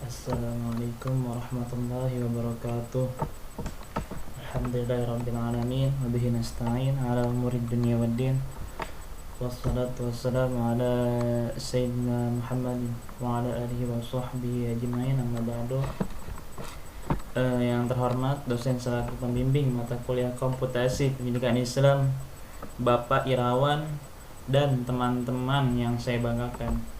Assalamualaikum warahmatullahi wabarakatuh. Alhamdulillahirrabbilalamin. Wabihi nasta'in ala umurid dunia waddin. Wassalatu wassalamu ala Sayyidina Muhammadin wa ala alihi wa sahbihi ajma'in, amma ba'du. Yang terhormat dosen selaku pembimbing mata kuliah komputasi pendidikan Islam, Bapak Irawan, dan teman-teman yang saya banggakan.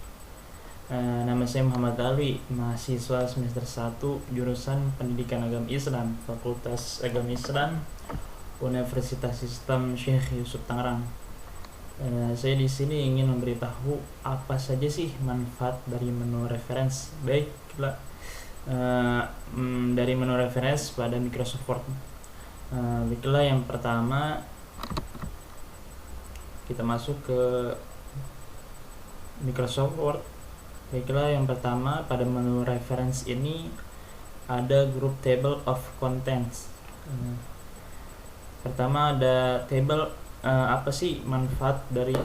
Nama saya Muhammad Ali, mahasiswa semester 1 jurusan Pendidikan Agama Islam, Fakultas Agama Islam, Universitas Islam Syekh Yusuf Tangerang. Saya di sini ingin memberitahu apa saja sih manfaat dari menu reference. Baiklah, dari menu reference pada Microsoft Word. Baiklah, yang pertama kita masuk ke Microsoft Word. Baiklah, yang pertama pada menu reference ini ada group table of contents. Pertama ada table, apa sih manfaat dari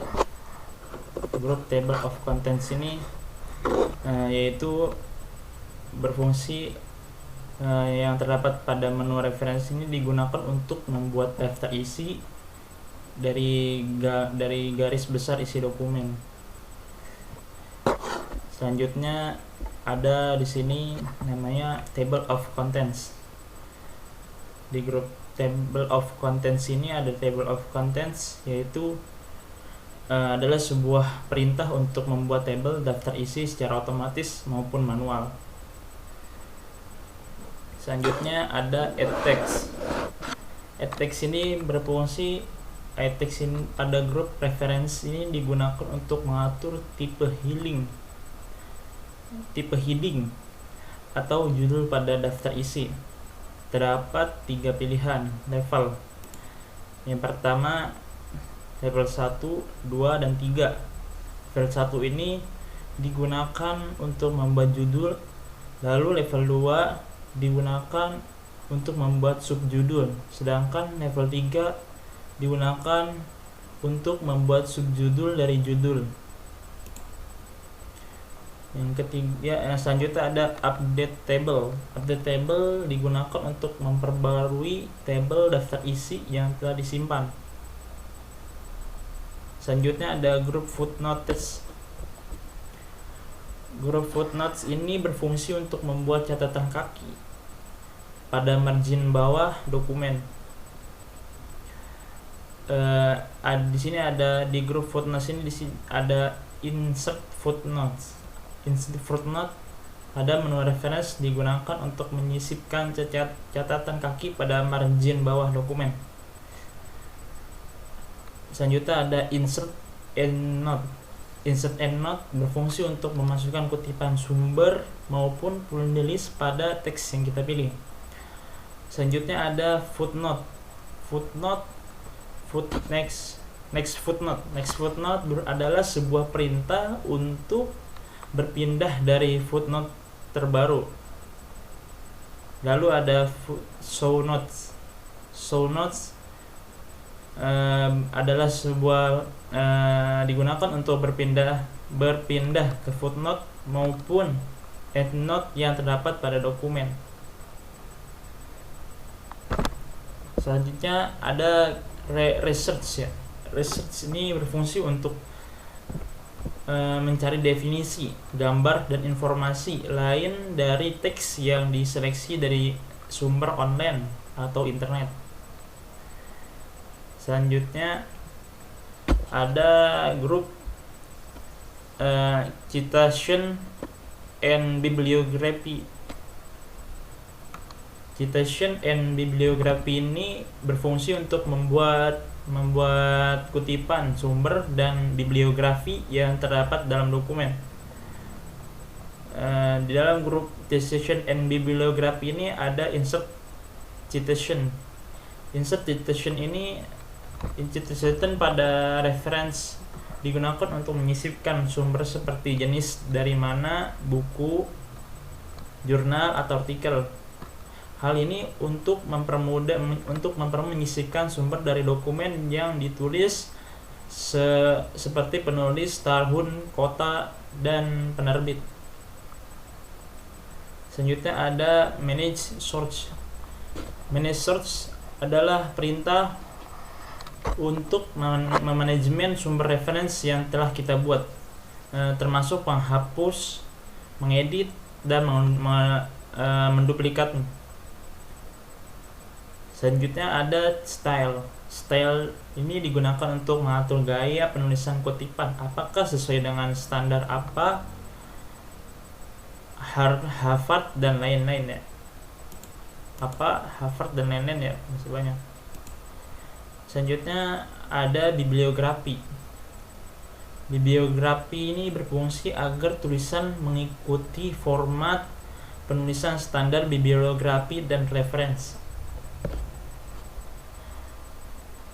group table of contents ini? Yaitu berfungsi, yang terdapat pada menu reference ini digunakan untuk membuat daftar isi dari garis besar isi dokumen. Selanjutnya ada di sini namanya table of contents. Di grup table of contents ini ada table of contents, yaitu adalah sebuah perintah untuk membuat tabel daftar isi secara otomatis maupun manual. Selanjutnya ada add text. Add text ini berfungsi, add text ini pada grup reference ini digunakan untuk mengatur tipe heading atau judul pada daftar isi. Terdapat 3 pilihan level. Yang pertama level 1, 2, dan 3. Level 1 ini digunakan untuk membuat judul, lalu level 2 digunakan untuk membuat subjudul, sedangkan level 3 digunakan untuk membuat subjudul dari judul. Yang ketiga, selanjutnya ada update table. Update table digunakan untuk memperbarui tabel daftar isi yang telah disimpan. Selanjutnya ada group footnotes. Group footnotes ini berfungsi untuk membuat catatan kaki pada margin bawah dokumen. Di sini ada di group footnotes ini ada insert footnotes. Insert footnote pada menu reference digunakan untuk menyisipkan catatan kaki pada margin bawah dokumen. Selanjutnya ada insert endnote. Insert endnote berfungsi untuk memasukkan kutipan sumber maupun penulis pada teks yang kita pilih. Selanjutnya ada footnote. Next footnote adalah sebuah perintah untuk berpindah dari footnote terbaru. Lalu ada show notes. Show notes adalah sebuah digunakan untuk berpindah ke footnote maupun endnote yang terdapat pada dokumen. Selanjutnya ada research ya. Research ini berfungsi untuk mencari definisi, gambar, dan informasi lain dari teks yang diseleksi dari sumber online atau internet. Selanjutnya ada grup citation and bibliography. Citation and bibliography ini berfungsi untuk membuat kutipan sumber dan bibliografi yang terdapat dalam dokumen. Di dalam grup citation and bibliography ini ada insert citation. Insert citation ini pada reference digunakan untuk menyisipkan sumber seperti jenis dari mana, buku, jurnal, atau artikel. Hal ini untuk mempermudah menyisipkan sumber dari dokumen yang ditulis seperti penulis, tahun, kota, dan penerbit. Selanjutnya ada manage source. Manage source adalah perintah untuk memanajemen sumber referensi yang telah kita buat, termasuk menghapus, mengedit, dan menduplikat. Selanjutnya ada style. Style ini digunakan untuk mengatur gaya penulisan kutipan, apakah sesuai dengan standar apa, Harvard dan lain-lain ya. Harvard dan lain-lain ya, masih banyak. Selanjutnya ada bibliografi. Bibliografi ini berfungsi agar tulisan mengikuti format penulisan standar bibliografi dan referensi.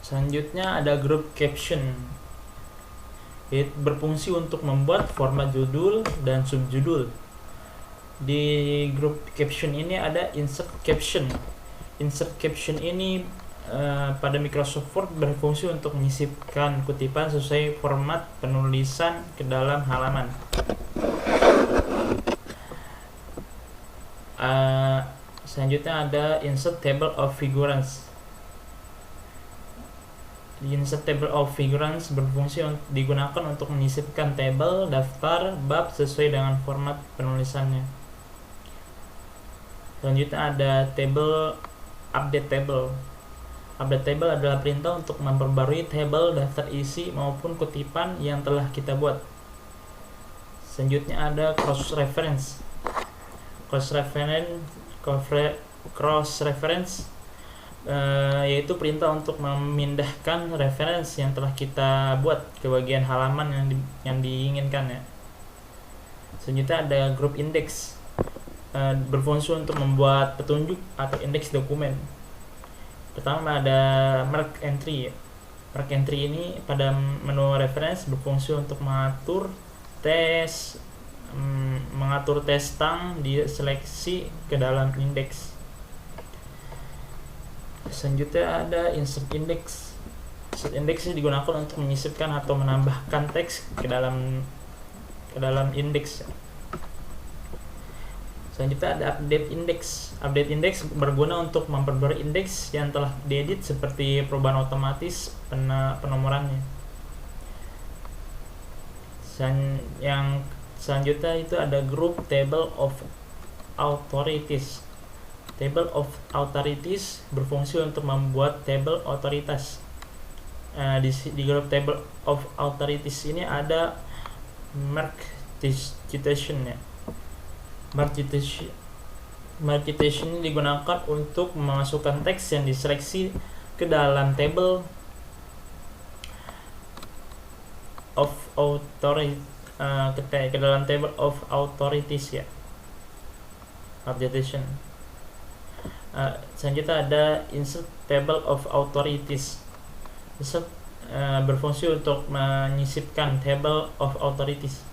Selanjutnya ada grup caption. Itu berfungsi untuk membuat format judul dan subjudul. Di grup caption ini ada insert caption. Insert caption ini pada Microsoft Word berfungsi untuk menyisipkan kutipan sesuai format penulisan ke dalam halaman. Selanjutnya ada insert table of figurants. Insert table of figurants berfungsi digunakan untuk menyisipkan tabel, daftar, bab sesuai dengan format penulisannya. Selanjutnya ada update table. Update table adalah perintah untuk memperbarui tabel, daftar isi maupun kutipan yang telah kita buat. Selanjutnya ada cross reference. Cross reference yaitu perintah untuk memindahkan referensi yang telah kita buat ke bagian halaman yang diinginkan ya. Selanjutnya ada group index. Berfungsi untuk membuat petunjuk atau indeks dokumen. Pertama ada mark entry. Mark entry ini pada menu reference berfungsi untuk mengatur tes tang diseleksi ke dalam indeks. Selanjutnya ada insert index. Insert index ini digunakan untuk menyisipkan atau menambahkan teks ke dalam indeks. Selanjutnya ada update index. Update index berguna untuk memperbarui indeks yang telah diedit seperti perubahan otomatis penomorannya. Yang selanjutnya itu ada group table of authorities. Table of authorities berfungsi untuk membuat tabel otoritas. Di grup table of authorities ini ada mark citation ya. Mark citation ini digunakan untuk memasukkan teks yang diseleksi ke dalam table of authority, ke dalam table of authorities ya. Mark citation. Selanjutnya ada insert table of authorities. Insert berfungsi untuk menyisipkan table of authorities.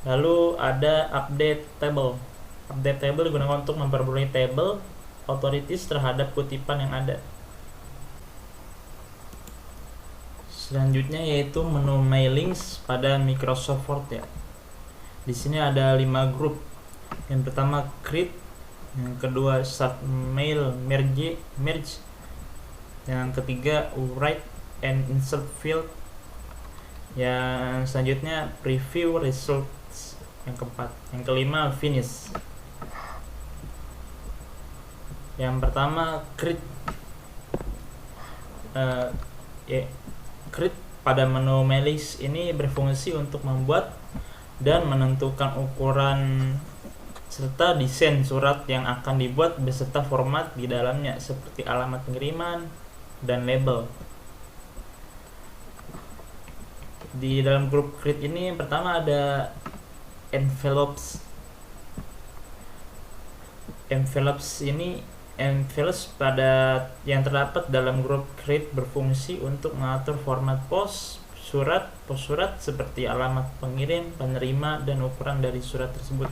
Lalu ada update table. Update table digunakan untuk memperbarui table authorities terhadap kutipan yang ada. Selanjutnya yaitu menu mailings pada Microsoft Word ya. Di sini ada 5 grup. Yang pertama create, yang kedua submail merge, yang ketiga write and insert field, yang selanjutnya preview results, yang keempat, yang kelima finish. Yang pertama create. Create pada menu mailings ini berfungsi untuk membuat dan menentukan ukuran serta desain surat yang akan dibuat beserta format di dalamnya seperti alamat pengiriman dan label. Di dalam grup create ini pertama ada envelopes. Envelopes pada yang terdapat dalam grup create berfungsi untuk mengatur format post surat seperti alamat pengirim, penerima, dan ukuran dari surat tersebut.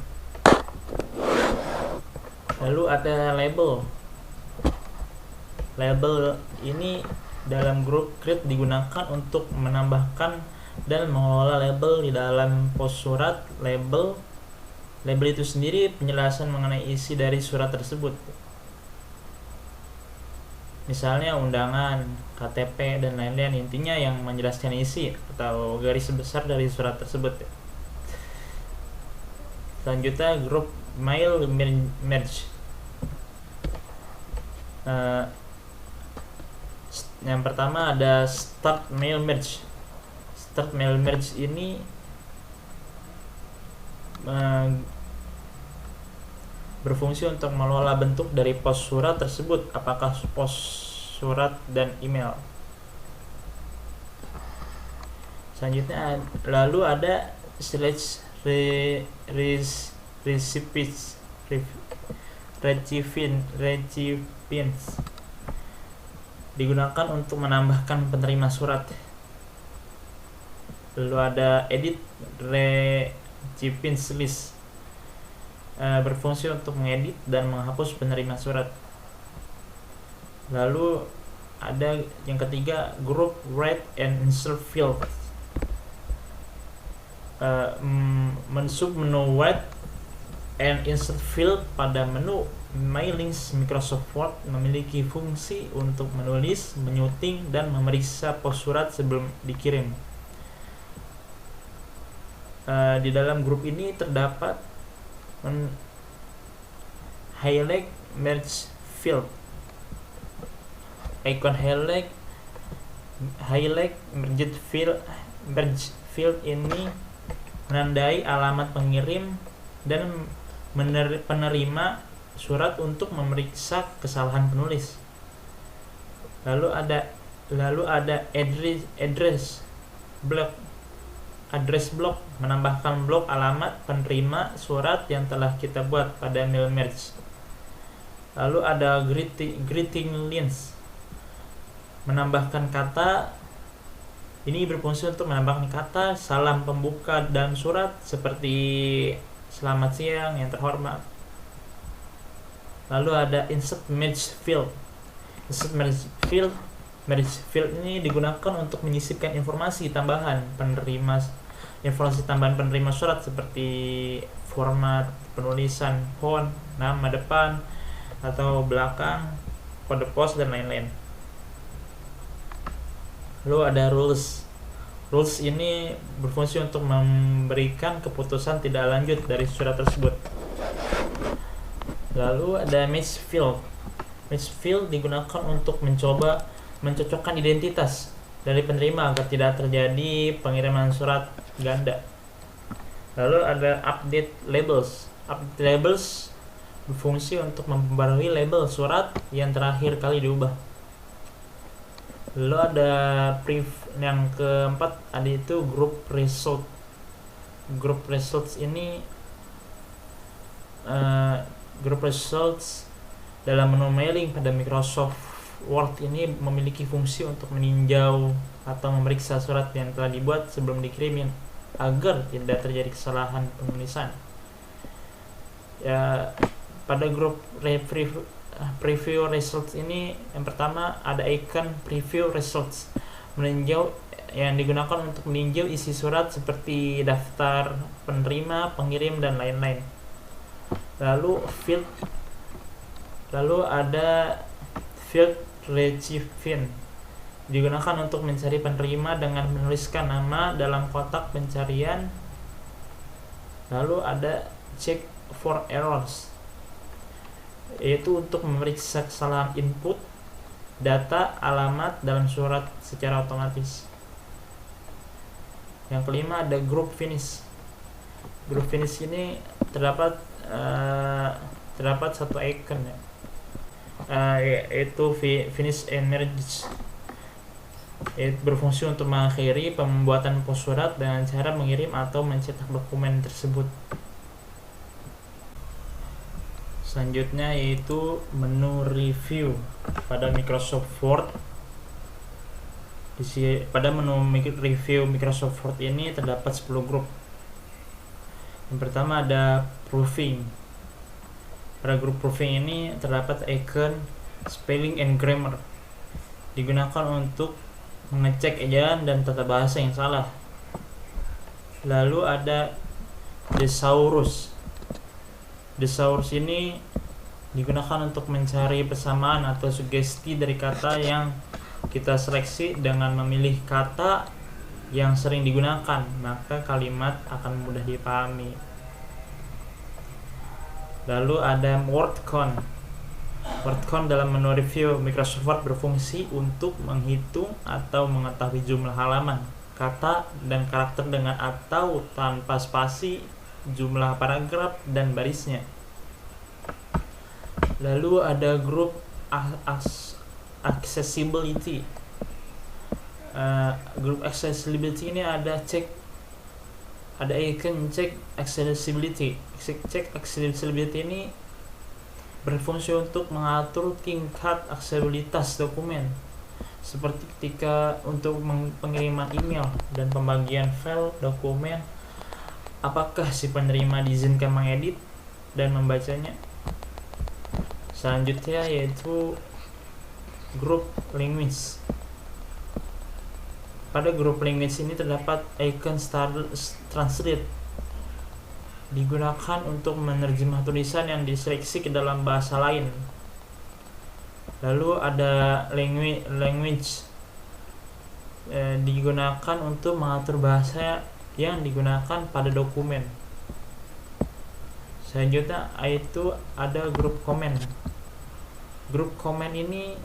Lalu ada label. Label ini dalam grup create digunakan untuk menambahkan dan mengelola label di dalam post surat. Label Label itu sendiri penjelasan mengenai isi dari surat tersebut. Misalnya undangan, KTP, dan lain-lain. Intinya yang menjelaskan isi atau garis besar dari surat tersebut. Selanjutnya grup mail merge. Yang pertama ada start mail merge. Start mail merge ini berfungsi untuk mengelola bentuk dari pos surat tersebut, apakah pos surat dan email. Selanjutnya lalu ada slash recipients digunakan untuk menambahkan penerima surat. Lalu ada edit recipients list, berfungsi untuk mengedit dan menghapus penerima surat. Lalu ada yang ketiga, group write and insert field. Menu write and insert field pada menu mailings Microsoft Word memiliki fungsi untuk menulis, menyuting, dan memeriksa pos surat sebelum dikirim. Di dalam grup ini terdapat highlight merge field. Icon highlight merge field ini menandai alamat pengirim dan penerima surat untuk memeriksa kesalahan penulis. Lalu ada address block menambahkan blok alamat penerima surat yang telah kita buat pada mail merge. Lalu ada greeting lines menambahkan kata. Ini berfungsi untuk menambahkan kata salam pembuka dan surat seperti selamat siang, yang terhormat. Lalu ada insert merge field. Insert merge field ini digunakan untuk menyisipkan informasi tambahan penerima surat seperti format penulisan, font, nama depan atau belakang, kode pos, dan lain-lain. Lalu ada rules. Rules ini berfungsi untuk memberikan keputusan tidak lanjut dari surat tersebut. Lalu ada match field. Match field digunakan untuk mencoba mencocokkan identitas dari penerima agar tidak terjadi pengiriman surat ganda. Lalu ada update labels. Update labels berfungsi untuk memperbarui label surat yang terakhir kali diubah. Lalu ada yang keempat, ada itu group result. Group results ini group results dalam menu mailing pada Microsoft Word ini memiliki fungsi untuk meninjau atau memeriksa surat yang telah dibuat sebelum dikirim agar tidak terjadi kesalahan penulisan. Ya, pada grup preview results ini, yang pertama ada icon preview results meninjau, yang digunakan untuk meninjau isi surat seperti daftar penerima, pengirim, dan lain-lain. Lalu ada field recipient digunakan untuk mencari penerima dengan menuliskan nama dalam kotak pencarian. Lalu ada check for errors, yaitu untuk memeriksa kesalahan input data alamat dalam surat secara otomatis. Yang kelima ada group finish. Group finish ini terdapat satu icon, yaitu finish and merge. Itu berfungsi untuk mengakhiri pembuatan pos surat dengan cara mengirim atau mencetak dokumen tersebut. Selanjutnya yaitu menu review pada Microsoft Word. Pada menu review Microsoft Word ini terdapat 10 grup. Yang pertama ada proofing. Pada grup proofing ini terdapat icon spelling and grammar, digunakan untuk mengecek ejaan dan tata bahasa yang salah. Lalu ada thesaurus. Thesaurus ini digunakan untuk mencari persamaan atau sugesti dari kata yang kita seleksi. Dengan memilih kata yang sering digunakan, maka kalimat akan mudah dipahami. Lalu ada WordCon. WordCon dalam menu review Microsoft Word berfungsi untuk menghitung atau mengetahui jumlah halaman, kata, dan karakter dengan atau tanpa spasi, jumlah paragraf, dan barisnya. Lalu ada grup accessibility. Grup accessibility ini ada icon check accessibility. Check accessibility ini berfungsi untuk mengatur tingkat aksesibilitas dokumen, seperti ketika untuk pengiriman email dan pembagian file dokumen, apakah si penerima diizinkan mengedit dan membacanya. Selanjutnya yaitu grup language. Pada grup language ini terdapat icon translate, digunakan untuk menerjemah tulisan yang diseleksi ke dalam bahasa lain. Lalu ada language digunakan untuk mengatur bahasa yang digunakan pada dokumen. Selanjutnya itu ada grup comment. Grup comment ini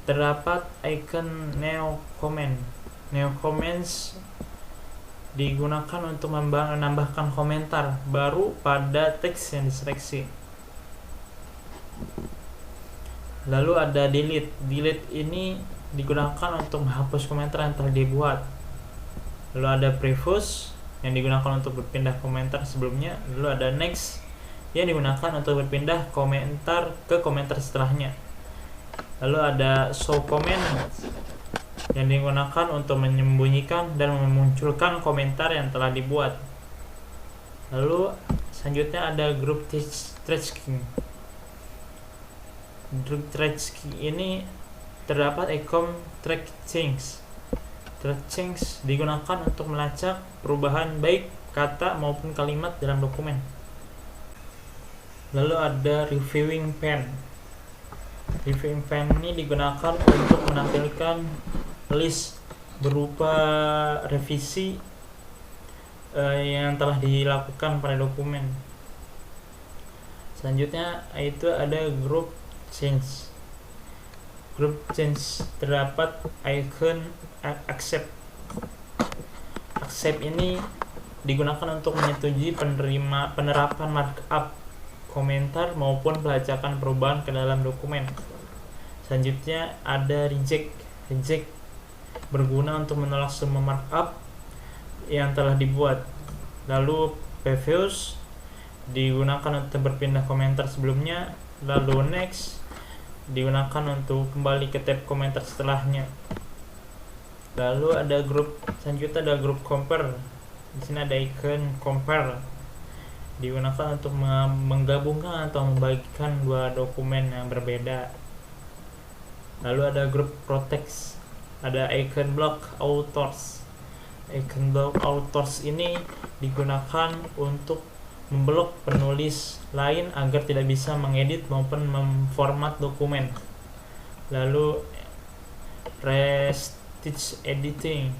terdapat icon neo comment. Neo comments digunakan untuk menambahkan komentar baru pada teks yang diseleksi. Lalu ada delete. Delete ini digunakan untuk menghapus komentar yang telah dibuat. Lalu ada previous yang digunakan untuk berpindah komentar sebelumnya. Lalu ada next yang digunakan untuk berpindah komentar ke komentar setelahnya. Lalu ada show comment yang digunakan untuk menyembunyikan dan memunculkan komentar yang telah dibuat. Lalu selanjutnya ada group tracking. Group tracking ini terdapat icon track change. Track change digunakan untuk melacak perubahan baik kata maupun kalimat dalam dokumen. Lalu ada reviewing pen. Reviewing pen ini digunakan untuk menampilkan list berupa revisi yang telah dilakukan pada dokumen. Selanjutnya itu ada group change. Group change terdapat icon accept. Accept ini digunakan untuk menyetujui penerapan markup komentar maupun pelacakan perubahan ke dalam dokumen. Selanjutnya ada reject. Reject berguna untuk menolak semua markup yang telah dibuat. Lalu previous digunakan untuk berpindah komentar sebelumnya. Lalu next digunakan untuk kembali ke tab komentar setelahnya. Lalu ada grup selanjutnya ada grup compare. Di sini ada icon compare, digunakan untuk menggabungkan atau membagikan dua dokumen yang berbeda. Lalu ada grup protect, ada icon block authors. Icon block authors ini digunakan untuk memblok penulis lain agar tidak bisa mengedit maupun memformat dokumen. Lalu prestige editing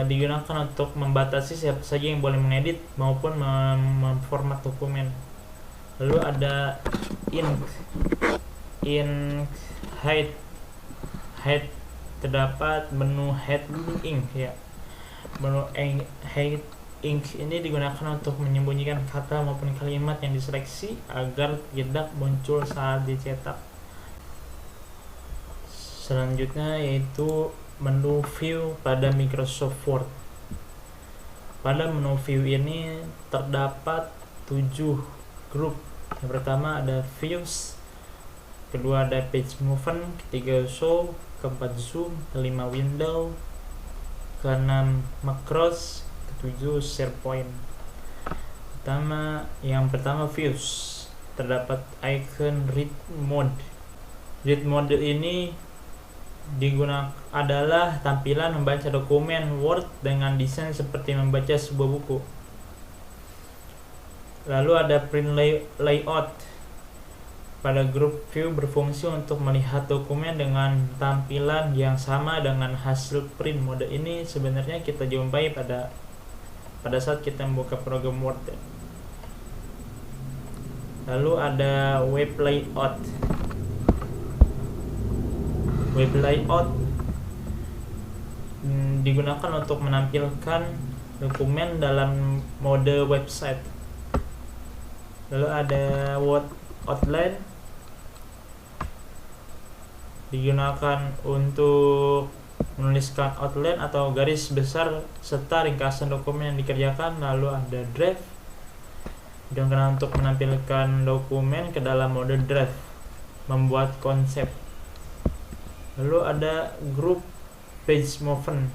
digunakan untuk membatasi siapa saja yang boleh mengedit maupun memformat dokumen. Lalu ada ink hide terdapat menu hide ink ya. Menu hide ink ini digunakan untuk menyembunyikan kata maupun kalimat yang diseleksi agar tidak muncul saat dicetak. Selanjutnya yaitu menu view pada Microsoft Word. Pada menu view ini terdapat 7 grup. Yang pertama ada views, kedua ada page movement, ketiga show, keempat zoom, kelima window, keenam macros, ketujuh share point. Yang pertama views, terdapat icon read mode. Read mode ini adalah tampilan membaca dokumen Word dengan desain seperti membaca sebuah buku. Lalu ada print layout. Pada grup view berfungsi untuk melihat dokumen dengan tampilan yang sama dengan hasil print. Mode ini sebenarnya kita jumpai pada saat kita membuka program Word. Lalu ada web layout. Web layout digunakan untuk menampilkan dokumen dalam mode website. Lalu ada Word outline, digunakan untuk menuliskan outline atau garis besar serta ringkasan dokumen yang dikerjakan. Lalu ada draft, digunakan untuk menampilkan dokumen ke dalam mode draft, membuat konsep. Lalu ada group page movement.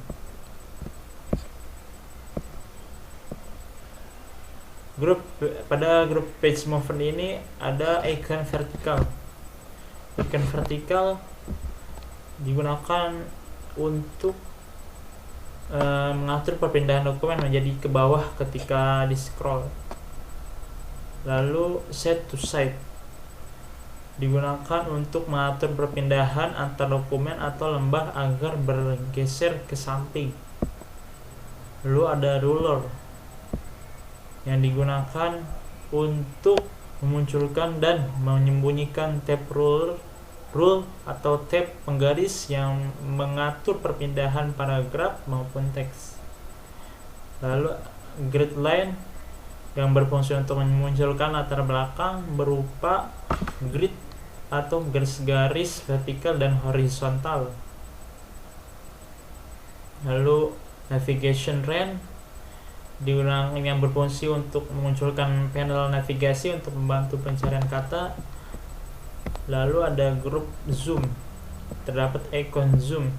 Pada grup page movement ini ada icon vertikal. Icon vertikal digunakan untuk mengatur perpindahan dokumen menjadi ke bawah ketika di scroll. Lalu set to side digunakan untuk mengatur perpindahan antar dokumen atau lembar agar bergeser ke samping. Lalu ada ruler yang digunakan untuk memunculkan dan menyembunyikan tab rule atau tab penggaris yang mengatur perpindahan paragraf maupun teks. Lalu grid line yang berfungsi untuk memunculkan latar belakang berupa grid atau garis-garis vertikal dan horizontal. Lalu navigation range digunakan yang berfungsi untuk memunculkan panel navigasi untuk membantu pencarian kata. Lalu ada grup zoom. Terdapat icon zoom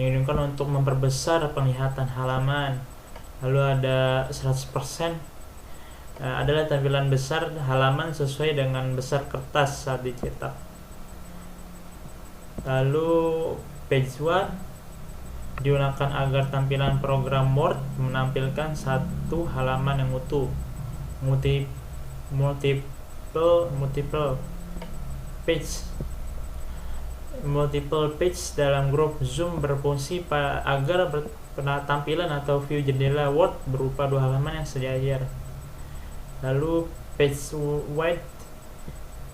yang digunakan untuk memperbesar penglihatan halaman. Lalu ada 100% adalah tampilan besar halaman sesuai dengan besar kertas saat dicetak. Lalu page one digunakan agar tampilan program Word menampilkan satu halaman yang utuh. Multiple page dalam grup zoom berfungsi agar tampilan atau view jendela Word berupa dua halaman yang sejajar. Lalu page wide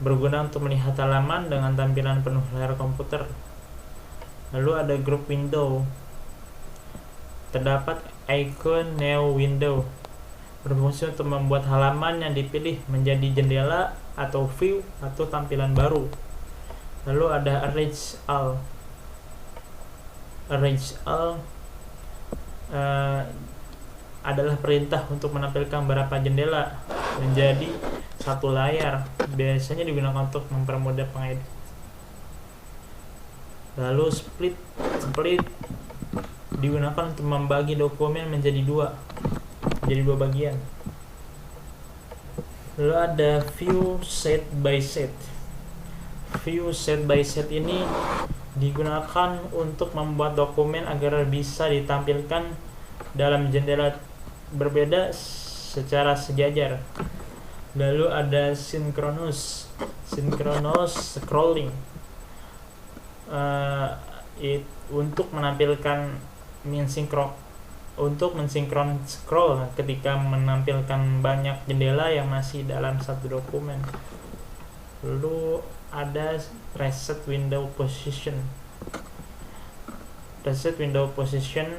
berguna untuk melihat halaman dengan tampilan penuh layar komputer. Lalu ada grup window. Terdapat icon new window berfungsi untuk membuat halaman yang dipilih menjadi jendela atau view atau tampilan baru. Lalu ada arrange all. Arrange all adalah perintah untuk menampilkan beberapa jendela menjadi satu layar. Biasanya digunakan untuk mempermudah pengedit. Lalu split digunakan untuk membagi dokumen menjadi dua bagian. Lalu ada view set by set. View set by set ini digunakan untuk membuat dokumen agar bisa ditampilkan dalam jendela berbeda secara sejajar. Lalu ada synchronous scrolling untuk menampilkan mensinkron scroll ketika menampilkan banyak jendela yang masih dalam satu dokumen. Lalu ada reset window position. Reset window position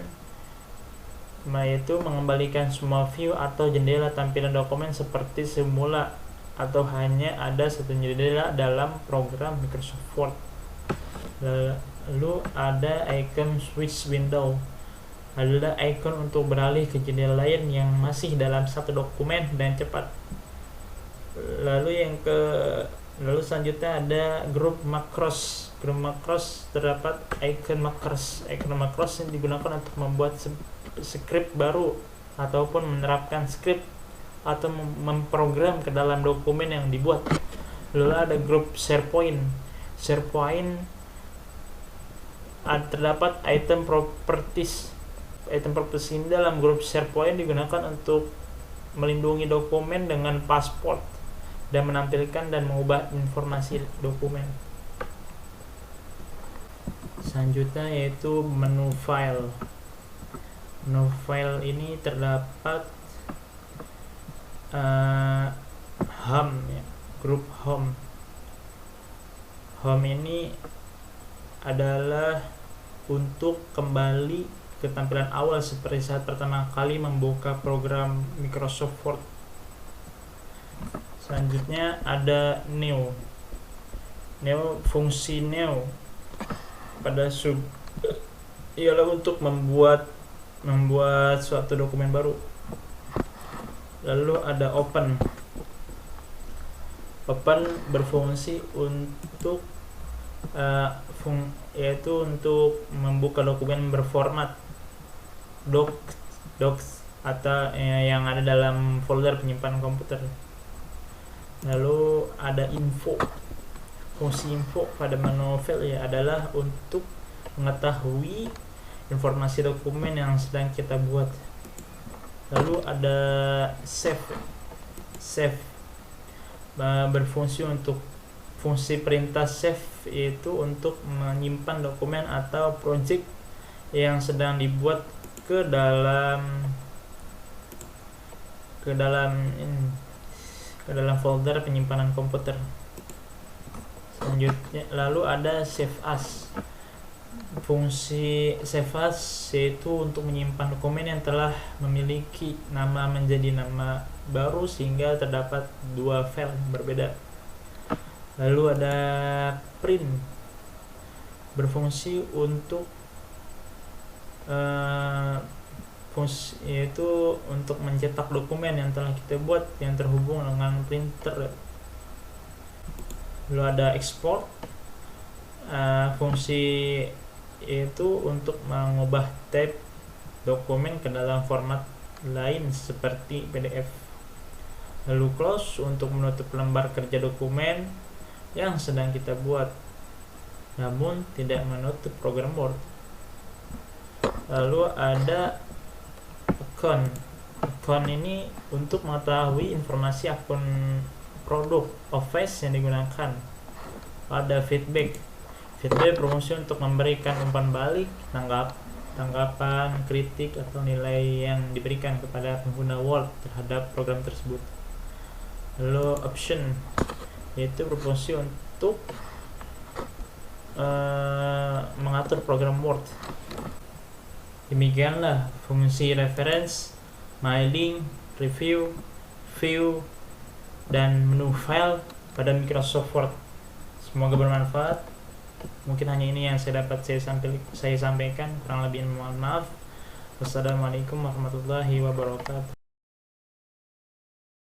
yaitu mengembalikan semua view atau jendela tampilan dokumen seperti semula atau hanya ada satu jendela dalam program Microsoft Word. Lalu ada icon switch window, adalah icon untuk beralih ke jendela lain yang masih dalam satu dokumen dan cepat. Lalu selanjutnya ada grup macros. Grup macros terdapat icon macros. Icon macros yang digunakan untuk membuat script baru ataupun menerapkan script atau memprogram ke dalam dokumen yang dibuat. Lalu ada grup SharePoint. SharePoint terdapat item properties. Item properties ini dalam grup SharePoint digunakan untuk melindungi dokumen dengan password dan menampilkan dan mengubah informasi dokumen. Selanjutnya yaitu menu file. Menu file ini terdapat home ya, grup home. Home ini adalah untuk kembali ke tampilan awal seperti saat pertama kali membuka program Microsoft Word. Selanjutnya ada new. Fungsi new pada ialah untuk membuat suatu dokumen baru. Lalu ada open. Open berfungsi untuk yaitu untuk membuka dokumen berformat docs atau yang ada dalam folder penyimpanan komputer. Lalu ada info. Fungsi info pada menu file ya adalah untuk mengetahui informasi dokumen yang sedang kita buat. Lalu ada save berfungsi untuk fungsi perintah save, yaitu untuk menyimpan dokumen atau project yang sedang dibuat ke dalam folder penyimpanan komputer. Selanjutnya lalu ada save as. Fungsi save as yaitu untuk menyimpan dokumen yang telah memiliki nama menjadi nama baru sehingga terdapat dua file berbeda. Lalu ada print, berfungsi untuk yaitu untuk mencetak dokumen yang telah kita buat yang terhubung dengan printer. Lalu ada export, fungsi yaitu untuk mengubah tab dokumen ke dalam format lain seperti PDF. Lalu close untuk menutup lembar kerja dokumen yang sedang kita buat namun tidak menutup program Word. Lalu ada account. Account ini untuk mengetahui informasi akun produk Office yang digunakan. Ada feedback. Feedback berfungsi untuk memberikan umpan balik, tanggapan, kritik atau nilai yang diberikan kepada pengguna Word terhadap program tersebut. Lalu option, yaitu berfungsi untuk mengatur program Word. Demikianlah fungsi reference, mailing, review, view, dan menu file pada Microsoft Word. Semoga bermanfaat. Mungkin hanya ini yang saya sampaikan. Kurang lebih mohon maaf. Wassalamualaikum warahmatullahi wabarakatuh.